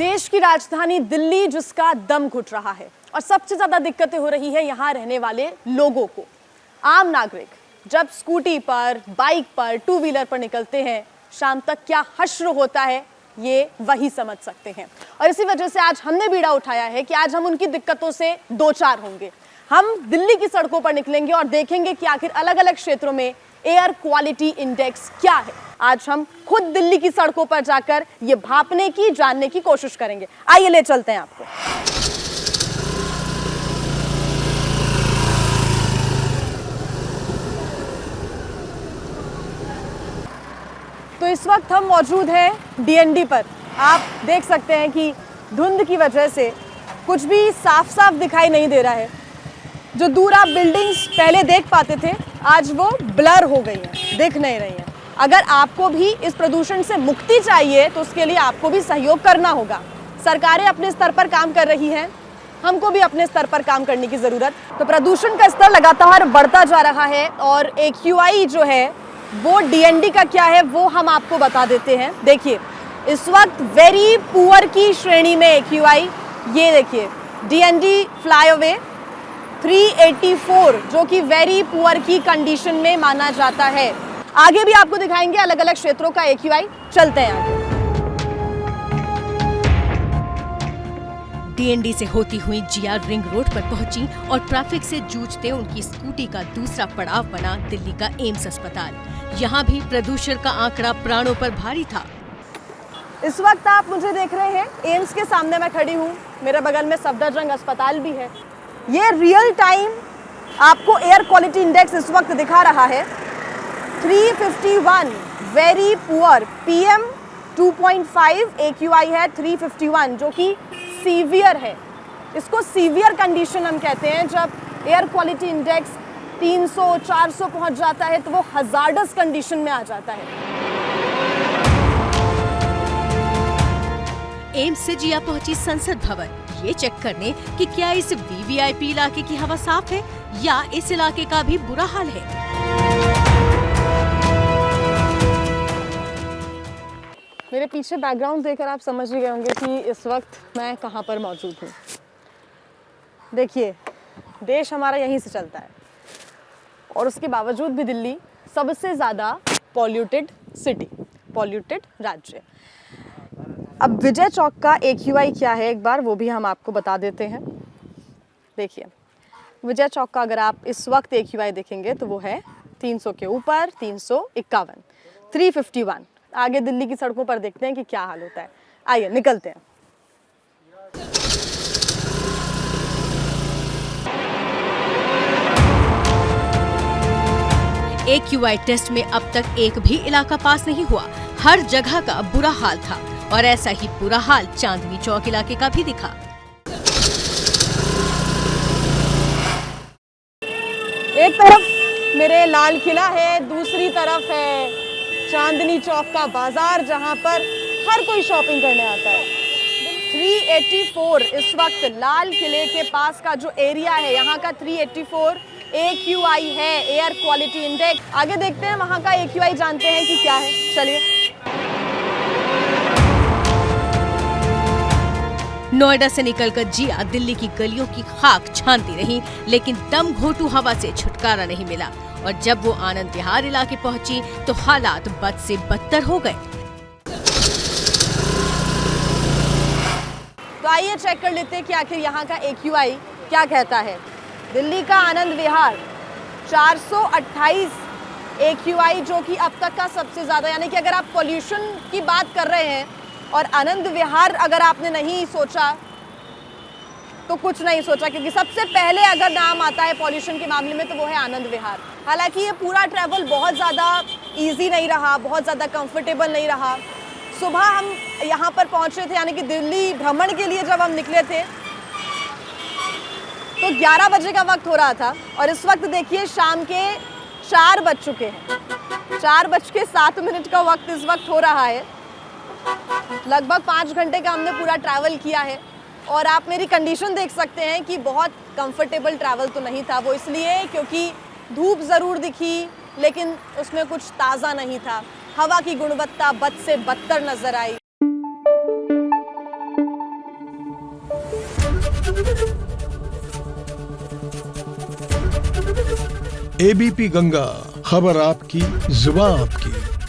देश की राजधानी दिल्ली जिसका दम घुट रहा है और सबसे ज्यादा दिक्कतें हो रही है यहाँ रहने वाले लोगों को। आम नागरिक जब स्कूटी पर, बाइक पर, टू व्हीलर पर निकलते हैं, शाम तक क्या हश्र होता है ये वही समझ सकते हैं। और इसी वजह से आज हमने बीड़ा उठाया है कि आज हम उनकी दिक्कतों से दो चार होंगे। हम दिल्ली की सड़कों पर निकलेंगे और देखेंगे कि आखिर अलग अलग क्षेत्रों में एयर क्वालिटी इंडेक्स क्या है। आज हम खुद दिल्ली की सड़कों पर जाकर ये भापने की, जानने की कोशिश करेंगे। आइए ले चलते हैं आपको। तो इस वक्त हम मौजूद हैं डीएनडी पर। आप देख सकते हैं कि धुंध की वजह से कुछ भी साफ साफ दिखाई नहीं दे रहा है। जो दूर आप बिल्डिंग्स पहले देख पाते थे, आज वो ब्लर हो गई हैं, दिख नहीं रही हैं। अगर आपको भी इस प्रदूषण से मुक्ति चाहिए तो उसके लिए आपको भी सहयोग करना होगा। सरकारें अपने स्तर पर काम कर रही हैं, हमको भी अपने स्तर पर काम करने की ज़रूरत। तो प्रदूषण का स्तर लगातार बढ़ता जा रहा है और AQI जो है वो डीएनडी का क्या है वो हम आपको बता देते हैं। देखिए, इस वक्त वेरी पुअर की श्रेणी में AQI, ये देखिए डीएनडी फ्लाईओवर 384 जो कि वेरी पुअर की कंडीशन में माना जाता है। आगे भी आपको दिखाएंगे अलग अलग क्षेत्रों का AQI। चलते हैं आगे। डीएनडी से होती हुई GR रिंग रोड पर पहुंची और ट्रैफिक से जूझते उनकी स्कूटी का दूसरा पड़ाव बना दिल्ली का एम्स अस्पताल। यहाँ भी प्रदूषण का आंकड़ा प्राणों पर भारी था। इस वक्त आप मुझे देख रहे हैं, एम्स के सामने मैं खड़ी हूँ। मेरे बगल में सफदरजंग अस्पताल भी है। ये रियल टाइम आपको एयर क्वालिटी इंडेक्स इस वक्त दिखा रहा है 351 वेरी पुअर, PM 2.5, AQI है 351 जो कि सीवियर है। इसको सीवियर कंडीशन हम कहते हैं। जब एयर क्वालिटी इंडेक्स 300, 400 पहुंच जाता है तो वो हजार्डस कंडीशन में आ जाता है। एम्स से जिया पहुंची संसद भवन ये चेक करने कि क्या इस VVIP इलाके की हवा साफ है या इस इलाके का भी बुरा हाल है। मेरे पीछे बैकग्राउंड देखकर आप समझ ही गए होंगे कि इस वक्त मैं कहाँ पर मौजूद हूँ। देखिए, देश हमारा यहीं से चलता है और उसके बावजूद भी दिल्ली सबसे ज़्यादा पॉल्यूटेड सिटी, पॉल्यूटेड राज्य। अब विजय चौक का AQI क्या है एक बार वो भी हम आपको बता देते हैं। देखिए, विजय चौक का अगर आप इस वक्त AQI देखेंगे तो वो है 300 के ऊपर, 351, 351। आगे दिल्ली की सड़कों पर देखते हैं कि क्या हाल होता है। आइए निकलते हैं। AQI टेस्ट में अब तक एक भी इलाका पास नहीं हुआ। हर जगह का बुरा हाल था और ऐसा ही बुरा हाल चांदनी चौक इलाके का भी दिखा। एक तरफ मेरे लाल किला है, दूसरी तरफ है चांदनी चौक का बाजार जहां पर हर कोई शॉपिंग करने आता है। 384 इस वक्त लाल किले के पास का जो एरिया है यहाँ का 384 AQI है, एयर क्वालिटी इंडेक्स। आगे देखते हैं वहाँ का AQI, जानते हैं कि क्या है। चलिए। नोएडा से निकलकर जिया दिल्ली की गलियों की खाक छानती रही, लेकिन दम घोटू हवा से छुटकारा नहीं मिला और जब वो आनंद विहार इलाके पहुंची तो हालात बद से बदतर हो गए। तो आइए चेक कर लेते हैं कि आखिर यहाँ का AQI क्या कहता है। दिल्ली का आनंद विहार 428 AQI जो कि अब तक का सबसे ज़्यादा, यानी कि अगर आप पोल्यूशन की बात कर रहे हैं और आनंद विहार अगर आपने नहीं सोचा तो कुछ नहीं सोचा, क्योंकि सबसे पहले अगर नाम आता है पॉल्यूशन के मामले में तो वो है आनंद विहार। हालांकि ये पूरा ट्रैवल बहुत ज़्यादा इजी नहीं रहा, बहुत ज़्यादा कंफर्टेबल नहीं रहा। सुबह हम यहाँ पर पहुँचे थे, यानी कि दिल्ली भ्रमण के लिए जब हम निकले थे तो 11 बजे का वक्त हो रहा था और इस वक्त देखिए शाम के 4 बज चुके हैं। 4:07 का वक्त इस वक्त हो रहा है। लगभग 5 घंटे का हमने पूरा ट्रैवल किया है और आप मेरी कंडीशन देख सकते हैं कि बहुत कंफर्टेबल ट्रैवल तो नहीं था। वो इसलिए क्योंकि धूप ज़रूर दिखी लेकिन उसमें कुछ ताज़ा नहीं था। हवा की गुणवत्ता बद से बदतर नजर आई। एबीपी गंगा, खबर आपकी, जुबान आपकी।